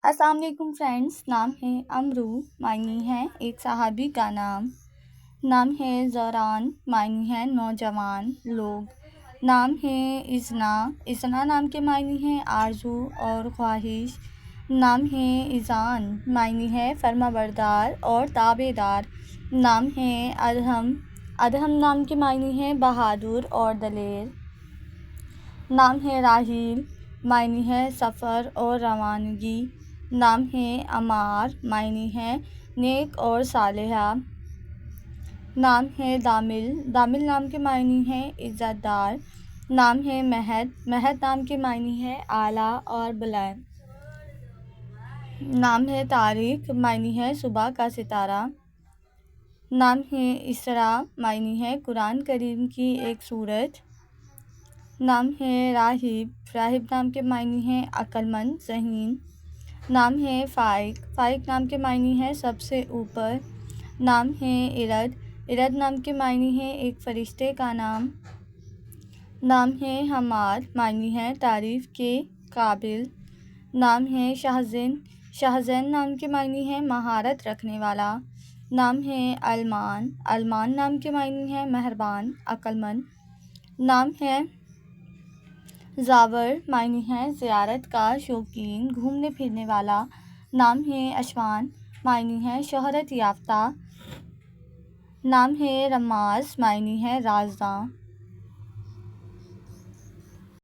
السلام علیکم فرینڈس، نام ہے امرو، معنی ہے ایک صحابی کا نام ہے زوران، معنی ہے نوجوان لوگ، نام ہے ازنا نام کے معنی ہے آرزو اور خواہش، نام ہے اذان، معنی ہے فرما بردار اور تابع دار، نام ہے ادہم نام کے معنی ہے بہادر اور دلیر، نام ہے راحیل، معنی ہے سفر اور روانگی، نام ہے عمار، معنی ہے نیک اور صالحہ، نام ہے دامل نام کے معنی ہے عزت دار، نام ہے مہد نام کے معنی ہے اعلیٰ اور بلند، نام ہے طارق، معنی ہے صبح کا ستارہ، نام ہے اسراء، معنی ہے قرآن کریم کی ایک سورت، نام ہے راہب نام کے معنی ہے عقل مند ذہین، نام ہے فائق نام کے معنی ہے سب سے اوپر، نام ہے ارد نام کے معنی ہے ایک فرشتے کا نام ہے حماد، معنی ہے تعریف کے قابل، نام ہے شاہزین نام کے معنی ہے مہارت رکھنے والا، نام ہے علمان نام کے معنی ہے مہربان عقل مند، نام ہے زاور، معنی ہے زیارت کا شوقین گھومنے پھرنے والا، نام ہے اشوان، معنی ہے شہرت یافتہ، نام ہے رماز، معنی ہے رازداں۔